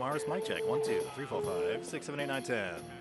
Mars. Mic check. 1, 2, 3, 4, 5, 6, 7, 8, 9, 10.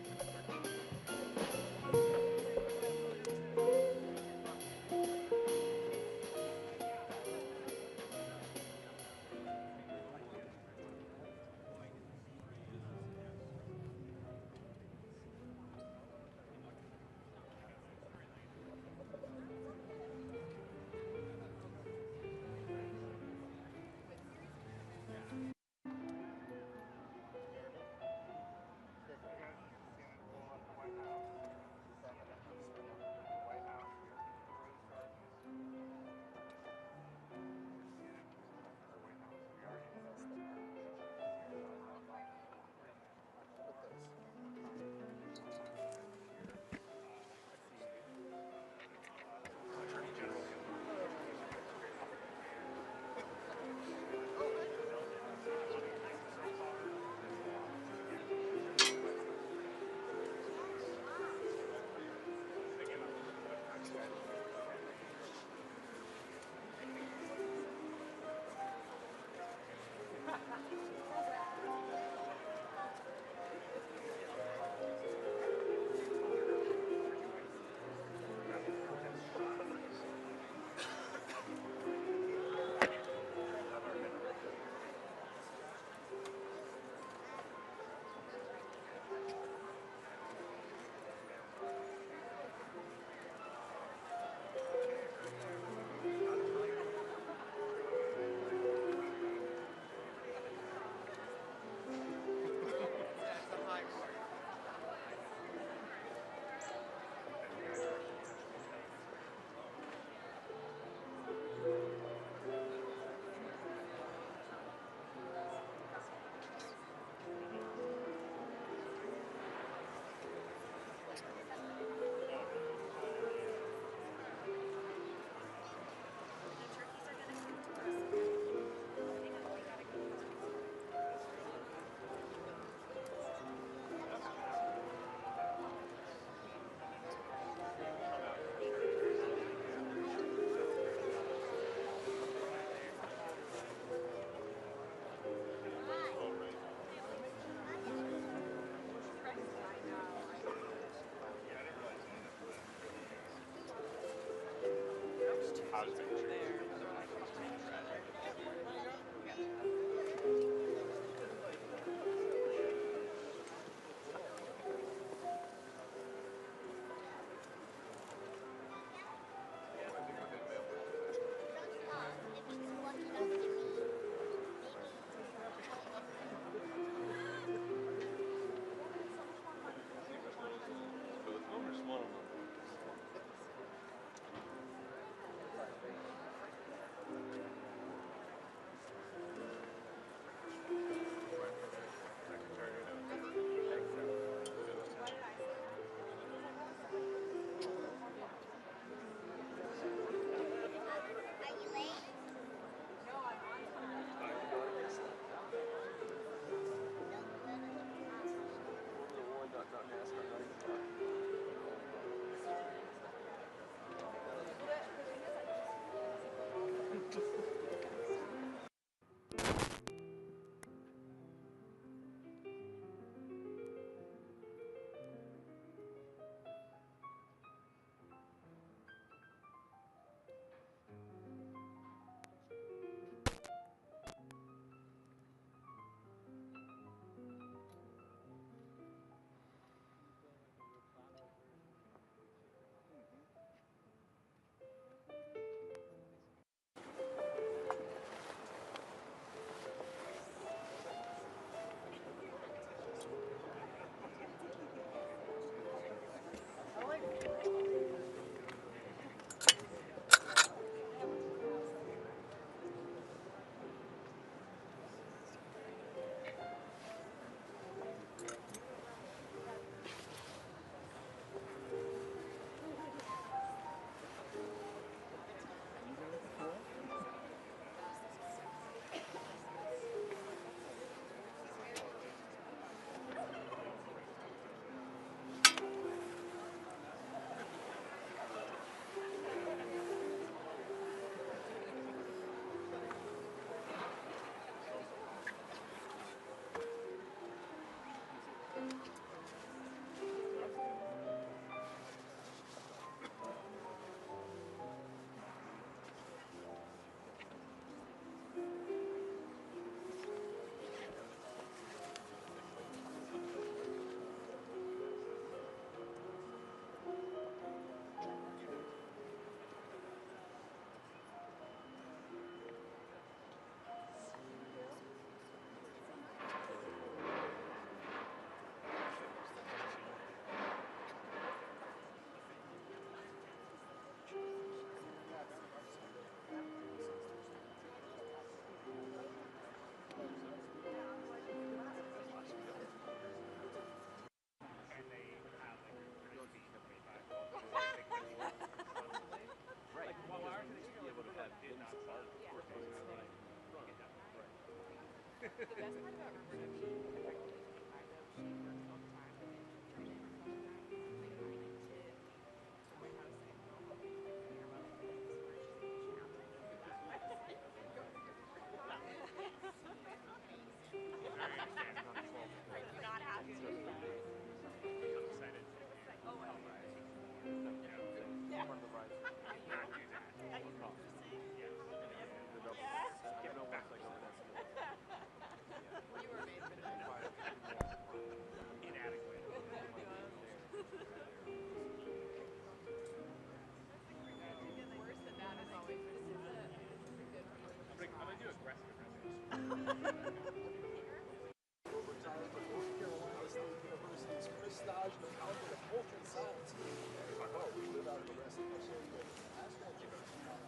Retired from North Carolina State University's Chris Stodge, the founder of Ultra Science. Oh, we live out of the rest of us. Last mention,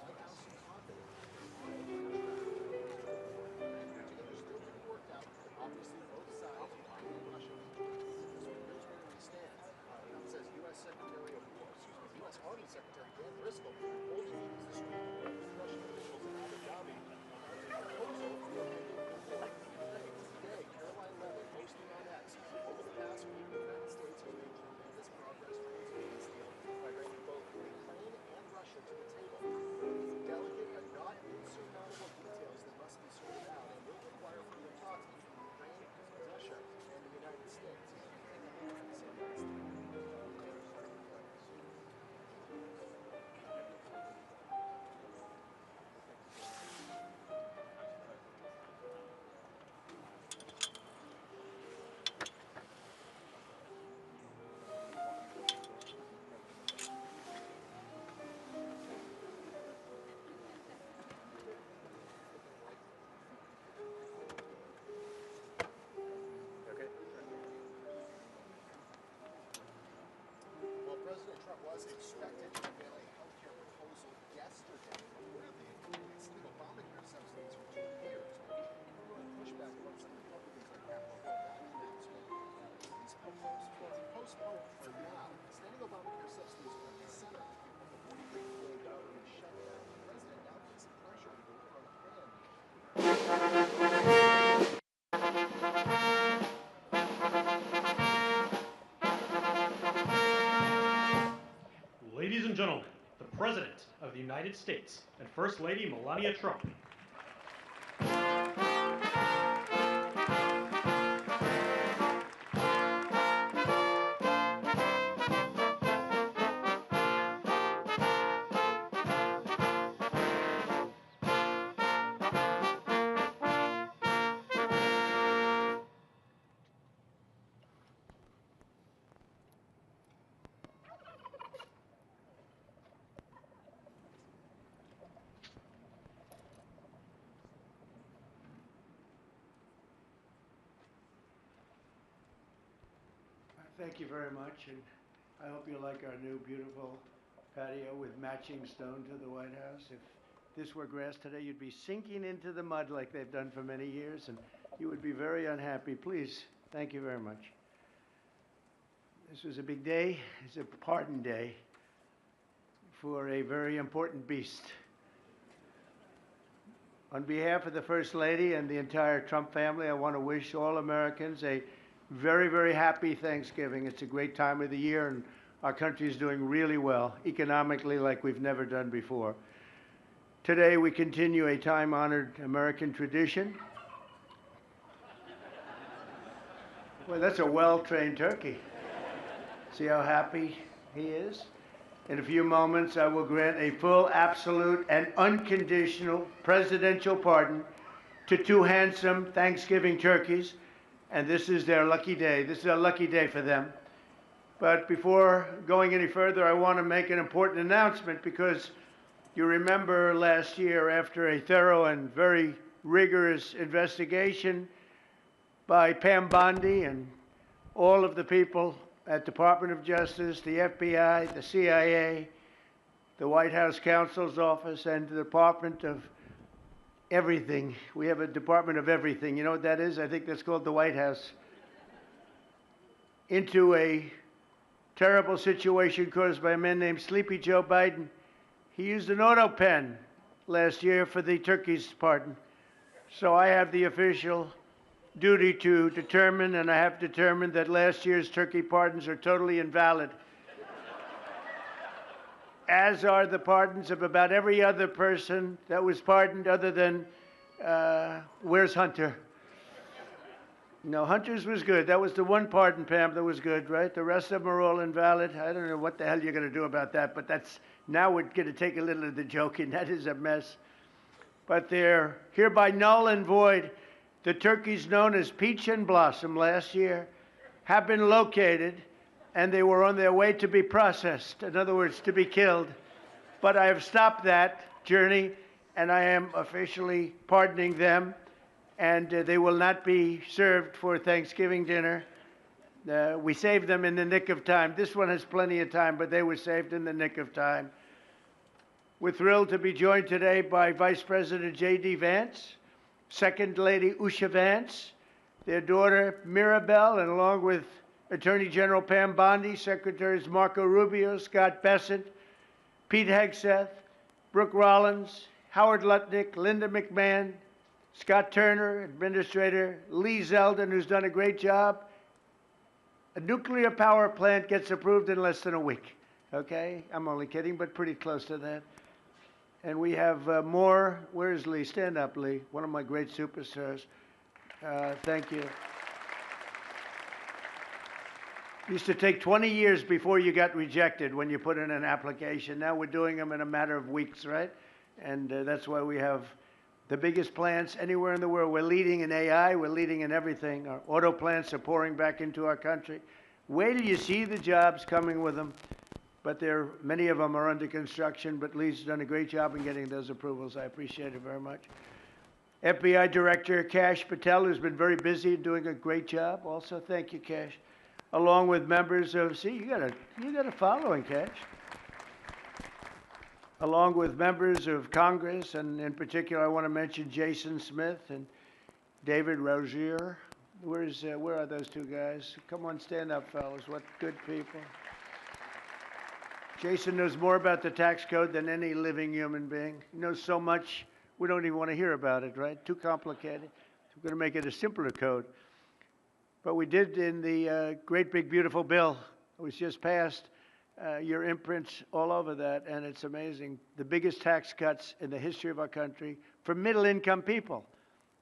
White House and confident. Together still to be worked out. Obviously, both sides, Ukraine and Russia, here's where we stand. It says U.S. Secretary of War, U.S. Army Secretary Dan Driscoll holding meetings this week with Russian officials in Abu Dhabi on a proposal for a war. Today, Caroline Levitt posting on X. Over the past week, the United States has made tremendous progress towards a peace deal by bringing both Ukraine and Russia to the table. These delicate but not insurmountable details that must be sorted out and will require further talks between Ukraine, Russia, and the United States. Well, President Trump was expected to unveil a health care proposal yesterday, reportedly including extending Obamacare subsidies for 2 years. Growing pushback among some Republicans on Capitol Hill that announcement. These postponed for now. Extending Obamacare subsidies from the center of the 43-day government shutdown. The president now facing pressure to deliver on a plan. Ladies and gentlemen, the President of the United States and First Lady Melania Trump. Thank you very much, and I hope you like our new beautiful patio with matching stone to the White House. If this were grass today, you'd be sinking into the mud like they've done for many years, and you would be very unhappy. Please, thank you very much. This was a big day. It's a pardon day for a very important beast. On behalf of the First Lady and the entire Trump family, I want to wish all Americans a very, very happy Thanksgiving. It's a great time of the year, and our country is doing really well, economically, like we've never done before. Today, we continue a time-honored American tradition. Well, that's a well-trained turkey. See how happy he is? In a few moments, I will grant a full, absolute, and unconditional presidential pardon to 2 handsome Thanksgiving turkeys, and this is their lucky day. This is a lucky day for them. But before going any further, I want to make an important announcement, because you remember last year, after a thorough and very rigorous investigation by Pam Bondi and all of the people at Department of Justice, the FBI, the CIA, the White House Counsel's Office, and the Department of Everything. We have a Department of Everything. You know what that is? I think that's called the White House. Into a terrible situation caused by a man named Sleepy Joe Biden. He used an auto pen last year for the turkey's pardon. So I have the official duty to determine, and I have determined, that last year's turkey pardons are totally invalid, as are the pardons of about every other person that was pardoned other than, where's Hunter? No, Hunter's was good. That was the one pardon, Pam, that was good, right? The rest of them are all invalid. I don't know what the hell you're going to do about that, but that's, now we're going to take a little of the joking. That is a mess. But they're hereby null and void. The turkeys known as Peach and Blossom last year have been located, and they were on their way to be processed. In other words, to be killed. But I have stopped that journey, and I am officially pardoning them. And they will not be served for Thanksgiving dinner. We saved them in the nick of time. This one has plenty of time, but they were saved in the nick of time. We're thrilled to be joined today by Vice President J.D. Vance, Second Lady Usha Vance, their daughter Mirabelle, and along with Attorney General Pam Bondi, Secretaries Marco Rubio, Scott Bessent, Pete Hegseth, Brooke Rollins, Howard Lutnick, Linda McMahon, Scott Turner, Administrator Lee Zeldin, who's done a great job. A nuclear power plant gets approved in less than a week, okay? I'm only kidding, but pretty close to that. And we have more. Where's Lee? Stand up, Lee. One of my great superstars. Thank you. Used to take 20 years before you got rejected when you put in an application. Now we're doing them in a matter of weeks, right? And that's why we have the biggest plants anywhere in the world. We're leading in AI. We're leading in everything. Our auto plants are pouring back into our country. Wait till you see the jobs coming with them. But many of them are under construction. But Lee's done a great job in getting those approvals. I appreciate it very much. FBI Director Kash Patel, who's been very busy and doing a great job. Also, thank you, Kash. Along with members of, see, you got a following, Kash. Along with members of Congress, and in particular, I want to mention Jason Smith and David Rozier. Where are those two guys? Come on, stand up, fellas. What good people. Jason knows more about the tax code than any living human being. He knows so much, we don't even want to hear about it, right? Too complicated. So we're going to make it a simpler code. But we did in the great big beautiful bill that was just passed, your imprints all over that, and it's amazing. The biggest tax cuts in the history of our country for middle-income people.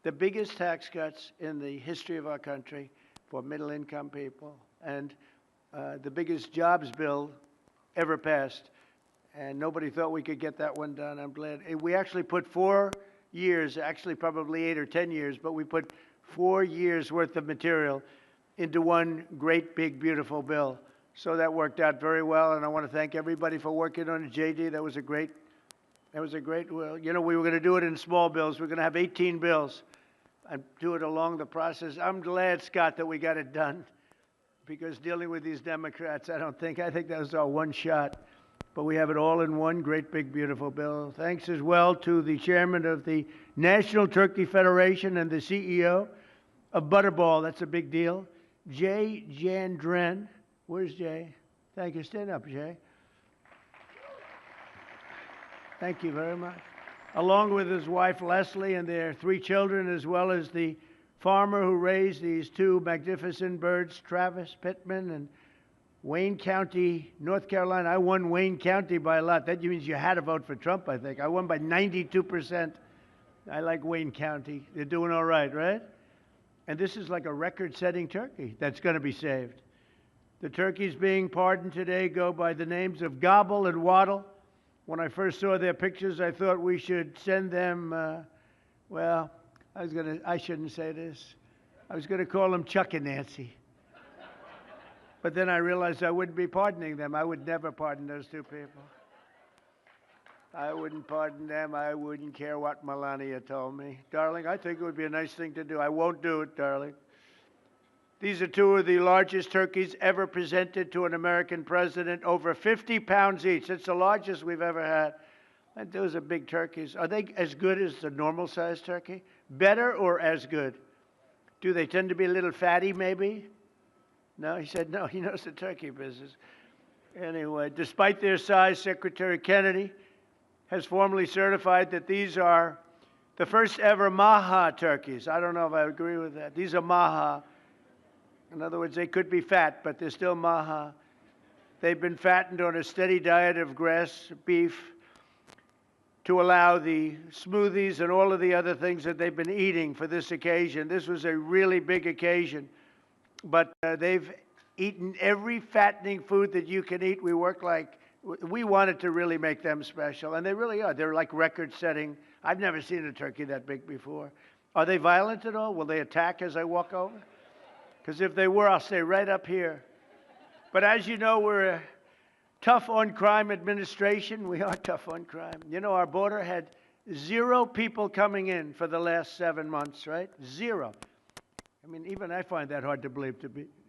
The biggest tax cuts in the history of our country for middle-income people, and the biggest jobs bill ever passed. And nobody thought we could get that one done. I'm glad. We actually put 4 years, actually probably 8 or 10 years, but we put 4 years worth of material into one great big beautiful bill. So that worked out very well, and I want to thank everybody for working on it. JD, that was a great, well, you know, we were going to do it in small bills. We're going to have 18 bills and do it along the process. I'm glad, Scott, that we got it done, because dealing with these Democrats, I think that was our one shot. But we have it all in one great big beautiful bill. Thanks as well to the chairman of the National Turkey Federation and the CEO of Butterball. That's a big deal. Jay Jandren. Where's Jay? Thank you. Stand up, Jay. Thank you very much. Along with his wife, Leslie, and their 3 children, as well as the farmer who raised these 2 magnificent birds, Travis Pittman, and Wayne County, North Carolina. I won Wayne County by a lot. That means you had to vote for Trump, I think. I won by 92%. I like Wayne County. They're doing all right, right? And this is like a record-setting turkey that's going to be saved. The turkeys being pardoned today go by the names of Gobble and Waddle. When I first saw their pictures, I thought we should send them, well, I shouldn't say this. I was going to call them Chuck and Nancy. But then I realized I wouldn't be pardoning them. I would never pardon those 2 people. I wouldn't pardon them. I wouldn't care what Melania told me. Darling, I think it would be a nice thing to do. I won't do it, darling. These are 2 of the largest turkeys ever presented to an American president, over 50 pounds each. It's the largest we've ever had. And those are big turkeys. Are they as good as the normal-sized turkey? Better or as good? Do they tend to be a little fatty, maybe? No, he said no. He knows the turkey business. Anyway, despite their size, Secretary Kennedy has formally certified that these are the first ever Maha turkeys. I don't know if I agree with that. These are Maha. In other words, they could be fat, but they're still Maha. They've been fattened on a steady diet of grass, beef, to allow the smoothies and all of the other things that they've been eating for this occasion. This was a really big occasion, but they've eaten every fattening food that you can eat. We wanted to really make them special, and they really are. They're like record-setting. I've never seen a turkey that big before. Are they violent at all? Will they attack as I walk over? Because if they were, I'll stay right up here. But as you know, we're a tough on crime administration. We are tough on crime. You know, our border had 0 people coming in for the last 7 months, right? 0. I mean, even I find that hard to believe.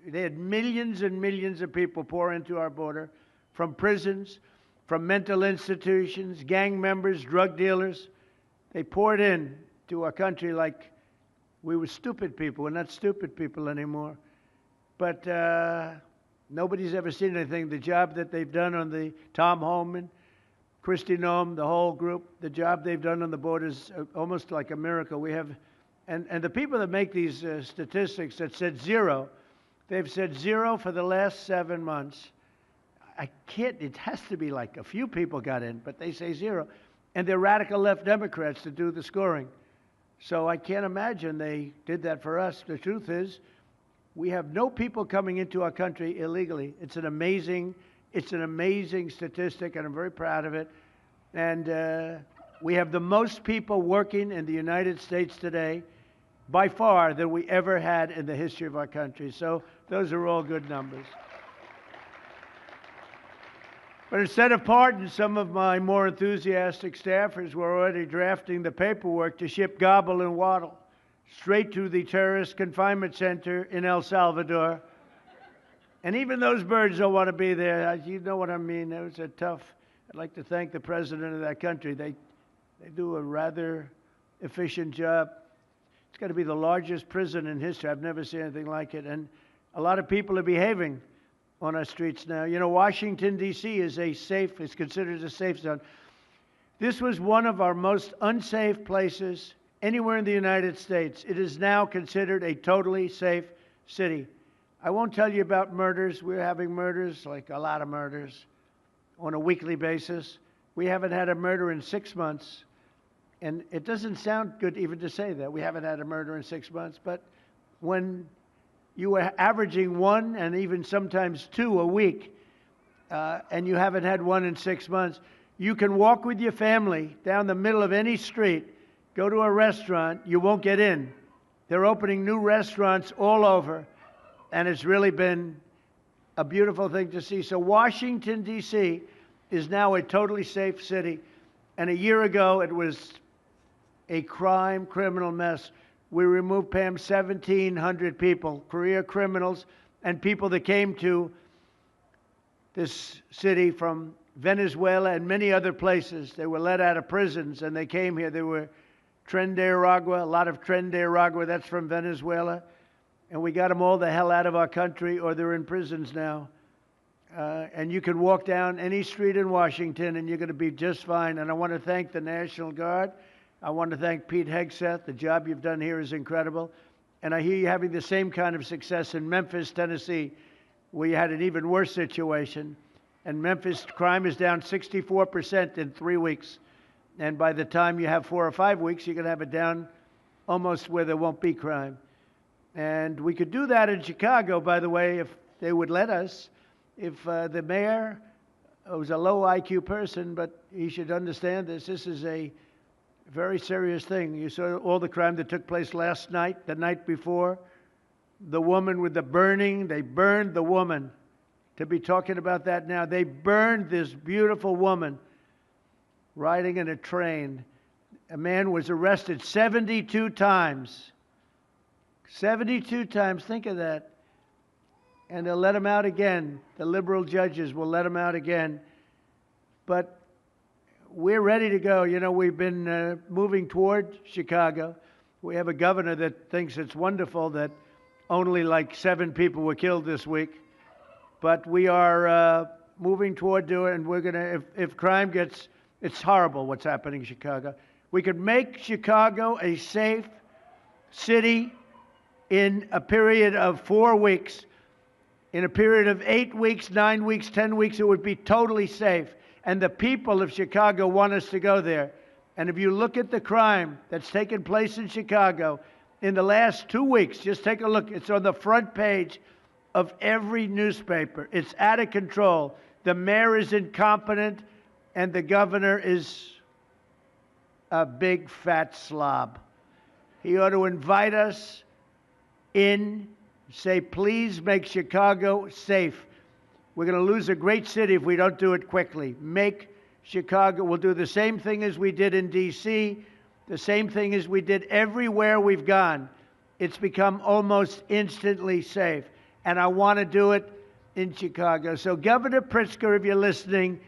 They had millions and millions of people pour into our border from prisons, from mental institutions, gang members, drug dealers. They poured in to our country like we were stupid people. We're not stupid people anymore. But nobody's ever seen anything. The job that they've done on the Tom Homan, Kristi Noem, the whole group, the job they've done on the border is almost like a miracle. We have, and the people that make these statistics that said 0, they've said 0 for the last 7 months. It has to be like a few people got in, but they say 0. And they're radical left Democrats to do the scoring. So I can't imagine they did that for us. The truth is, we have no people coming into our country illegally. It's an amazing statistic, and I'm very proud of it. And we have the most people working in the United States today, by far, than we ever had in the history of our country. So those are all good numbers. But instead of pardons, some of my more enthusiastic staffers were already drafting the paperwork to ship Gobble and Waddle straight to the terrorist confinement center in El Salvador. And even those birds don't want to be there. You know what I mean? It was a tough. I'd like to thank the president of that country. They do a rather efficient job. It's got to be the largest prison in history. I've never seen anything like it. And a lot of people are behaving on our streets now. You know, Washington, D.C. is considered a safe zone. This was one of our most unsafe places anywhere in the United States. It is now considered a totally safe city. I won't tell you about murders. We're having murders, like a lot of murders, on a weekly basis. We haven't had a murder in 6 months. And it doesn't sound good even to say that. We haven't had a murder in 6 months. But when you were averaging 1 and even sometimes 2 a week, and you haven't had 1 in 6 months, you can walk with your family down the middle of any street, go to a restaurant, you won't get in. They're opening new restaurants all over, and it's really been a beautiful thing to see. So Washington, D.C. is now a totally safe city, and a year ago it was a criminal mess. We removed, Pam, 1,700 people, career criminals, and people that came to this city from Venezuela and many other places. They were let out of prisons, and they came here. They were Tren de Aragua, a lot of Tren de Aragua, that's from Venezuela. And we got them all the hell out of our country, or they're in prisons now. And you can walk down any street in Washington, and you're going to be just fine. And I want to thank the National Guard. I want to thank Pete Hegseth. The job you've done here is incredible. And I hear you having the same kind of success in Memphis, Tennessee, where you had an even worse situation. And Memphis crime is down 64% in 3 weeks. And by the time you have 4 or 5 weeks, you're going to have it down almost where there won't be crime. And we could do that in Chicago, by the way, if they would let us. If the mayor was a low IQ person, but he should understand this. This is a very serious thing. You saw all the crime that took place last night, the night before. The woman with the burning, they burned the woman. To be talking about that now, they burned this beautiful woman riding in a train. A man was arrested 72 times. 72 times, think of that. And they'll let him out again. The liberal judges will let him out again. But we're ready to go. You know, we've been moving toward Chicago. We have a governor that thinks it's wonderful that only like 7 people were killed this week. But we are moving toward doing it, and we're going to, if crime gets, it's horrible what's happening in Chicago. We could make Chicago a safe city in a period of 4 weeks. In a period of 8 weeks, 9 weeks, 10 weeks, it would be totally safe. And the people of Chicago want us to go there. And if you look at the crime that's taken place in Chicago in the last 2 weeks, just take a look. It's on the front page of every newspaper. It's out of control. The mayor is incompetent, and the governor is a big fat slob. He ought to invite us in, say, please make Chicago safe. We're going to lose a great city if we don't do it quickly. Make Chicago. We'll do the same thing as we did in D.C., the same thing as we did everywhere we've gone. It's become almost instantly safe. And I want to do it in Chicago. So Governor Pritzker, if you're listening,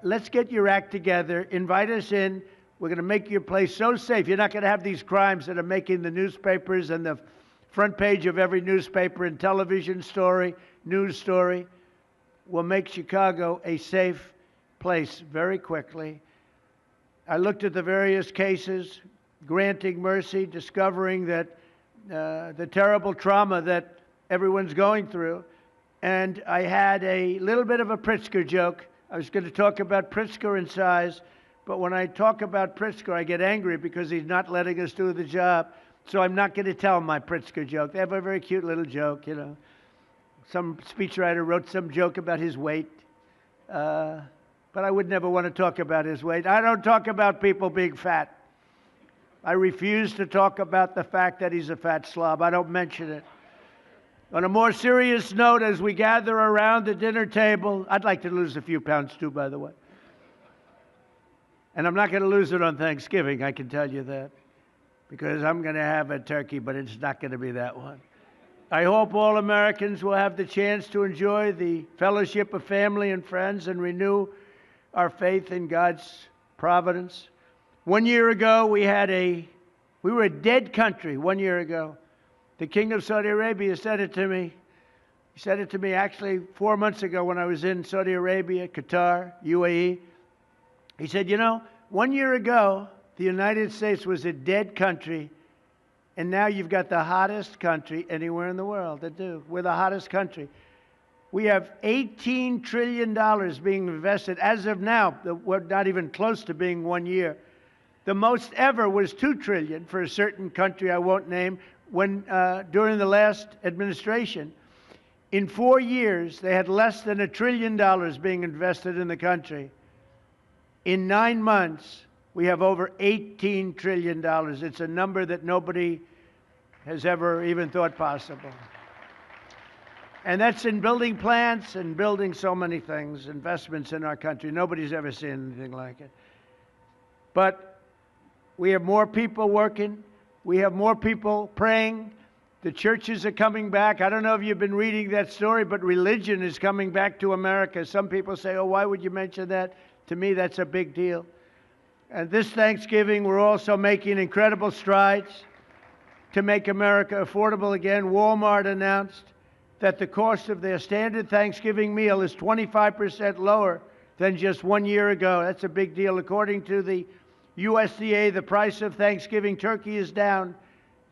let's get your act together. Invite us in. We're going to make your place so safe. You're not going to have these crimes that are making the newspapers and the front page of every newspaper and television story, news story. We'll make Chicago a safe place very quickly. I looked at the various cases, granting mercy, discovering that the terrible trauma that everyone's going through. And I had a little bit of a Pritzker joke. I was going to talk about Pritzker and size, but when I talk about Pritzker, I get angry because he's not letting us do the job. So I'm not going to tell my Pritzker joke. They have a very cute little joke, you know. Some speechwriter wrote some joke about his weight, but I would never want to talk about his weight. I don't talk about people being fat. I refuse to talk about the fact that he's a fat slob. I don't mention it. On a more serious note, as we gather around the dinner table, I'd like to lose a few pounds too, by the way. And I'm not going to lose it on Thanksgiving, I can tell you that, because I'm going to have a turkey, but it's not going to be that one. I hope all Americans will have the chance to enjoy the fellowship of family and friends and renew our faith in God's providence. 1 year ago, we were a dead country 1 year ago. The King of Saudi Arabia said it to me. He said it to me actually 4 months ago when I was in Saudi Arabia, Qatar, UAE. He said, you know, 1 year ago, the United States was a dead country, and now you've got the hottest country anywhere in the world that do. We're the hottest country. We have $18 trillion being invested. As of now, we're not even close to being 1 year. The most ever was $2 trillion for a certain country I won't name during the last administration. In 4 years, they had less than $1 trillion being invested in the country. In 9 months, we have over $18 trillion. It's a number that nobody has ever even thought possible. And that's in building plants and building so many things, investments in our country. Nobody's ever seen anything like it. But we have more people working. We have more people praying. The churches are coming back. I don't know if you've been reading that story, but religion is coming back to America. Some people say, oh, why would you mention that? To me, that's a big deal. And this Thanksgiving, we're also making incredible strides to make America affordable again. Walmart announced that the cost of their standard Thanksgiving meal is 25% lower than just 1 year ago. That's a big deal. According to the USDA, the price of Thanksgiving turkey is down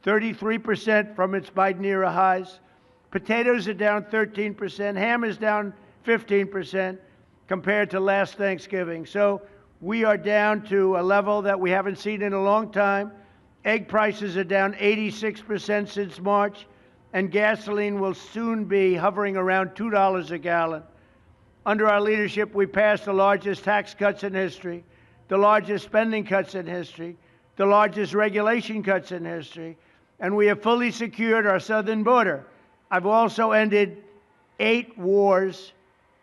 33% from its Biden-era highs. Potatoes are down 13%. Ham is down 15% compared to last Thanksgiving. So we are down to a level that we haven't seen in a long time. Egg prices are down 86% since March, and gasoline will soon be hovering around $2 a gallon. Under our leadership, we passed the largest tax cuts in history, the largest spending cuts in history, the largest regulation cuts in history, and we have fully secured our southern border. I've also ended 8 wars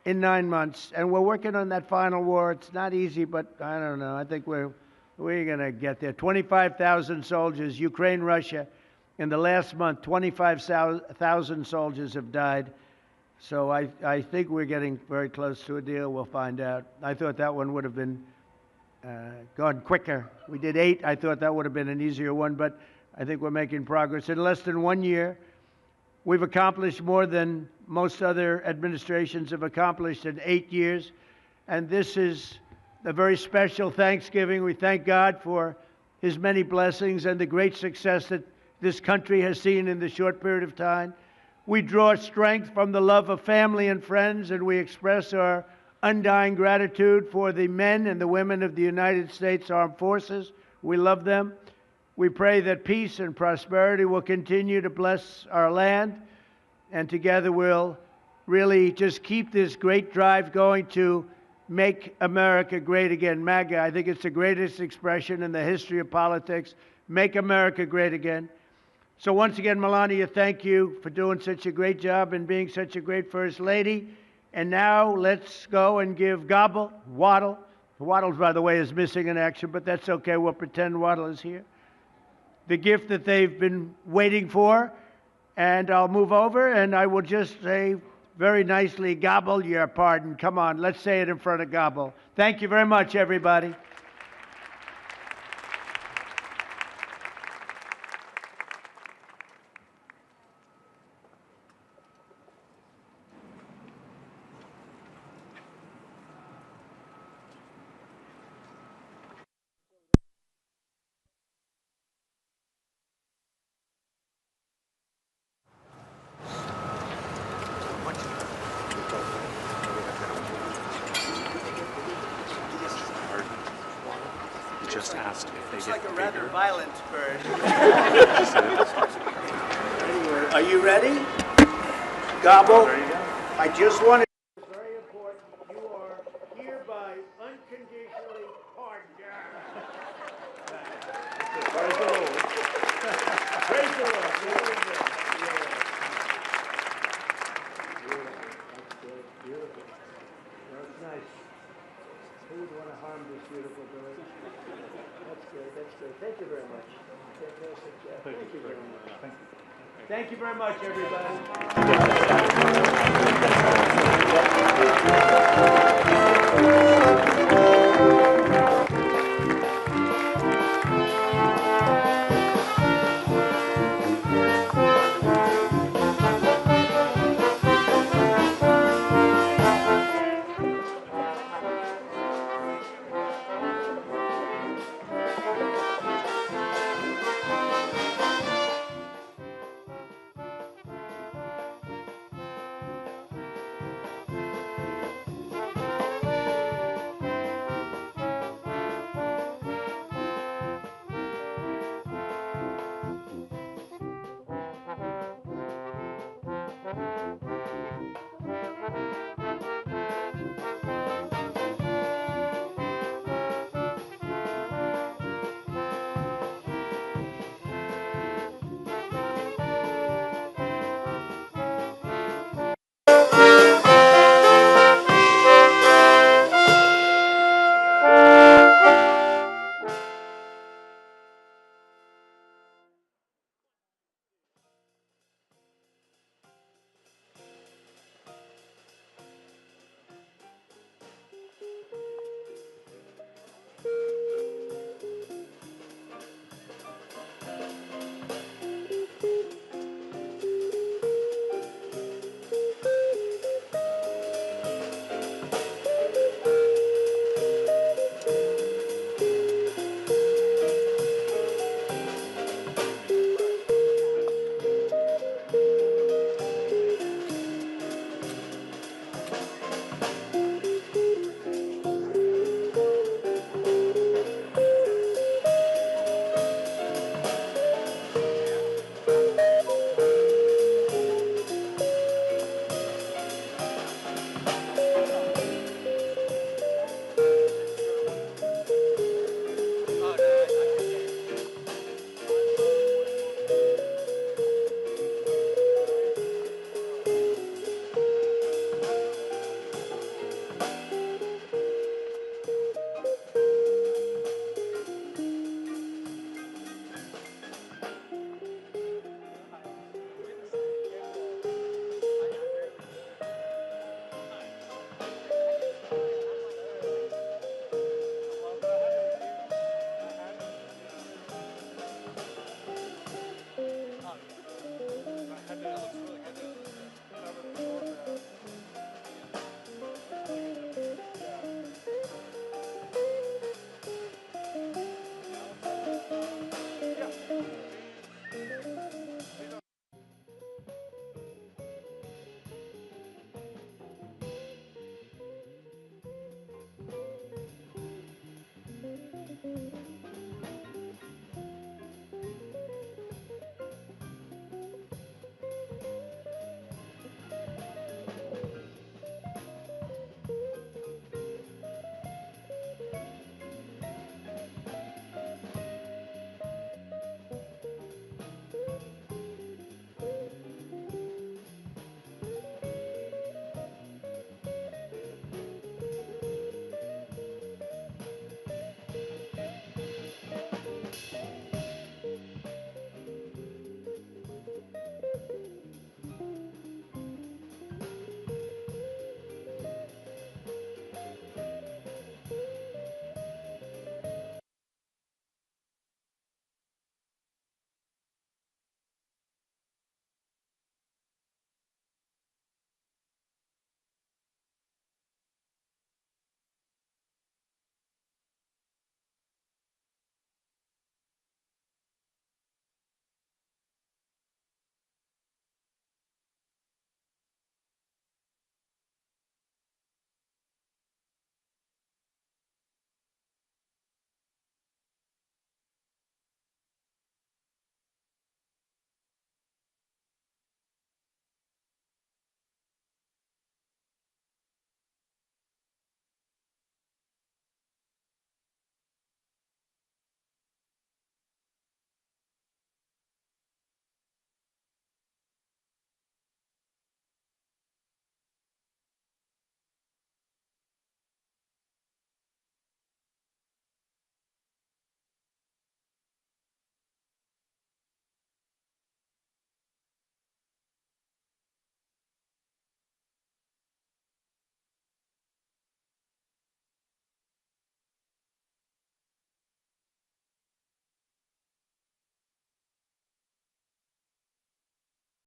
in 9 months, and we're working on that final war. It's not easy, but I don't know. I think we're going to get there. 25,000 soldiers, Ukraine, Russia. In the last month, 25,000 soldiers have died. So I think we're getting very close to a deal. We'll find out. I thought that one would have been gone quicker. We did 8. I thought that would have been an easier one, but I think we're making progress. In less than 1 year, we've accomplished more than most other administrations have accomplished in 8 years. And this is a very special Thanksgiving. We thank God for his many blessings and the great success that this country has seen in the short period of time. We draw strength from the love of family and friends, and we express our undying gratitude for the men and the women of the United States Armed Forces. We love them. We pray that peace and prosperity will continue to bless our land, and together we'll really just keep this great drive going to make America great again. MAGA, I think it's the greatest expression in the history of politics. Make America great again. So once again, Melania, thank you for doing such a great job and being such a great First Lady. And now let's go and give Waddle. Waddle, by the way, is missing in action, but that's okay. We'll pretend Waddle is here. The gift that they've been waiting for. And I'll move over and I will just say very nicely, Gobble your pardon. Come on, let's say it in front of Gobble. Thank you very much, everybody. Just asked if they It's get like a bigger. rather violent bird. Are you ready? Gobble. There you go. I just want to. It's very important. You are hereby unconditionally pardoned. Praise the Lord. Praise the Lord. Beautiful. That's nice. Who would want to harm this beautiful bird? That's good. That's good. Thank you very much. Fantastic job. Thank you very much. Thank you very much, everybody.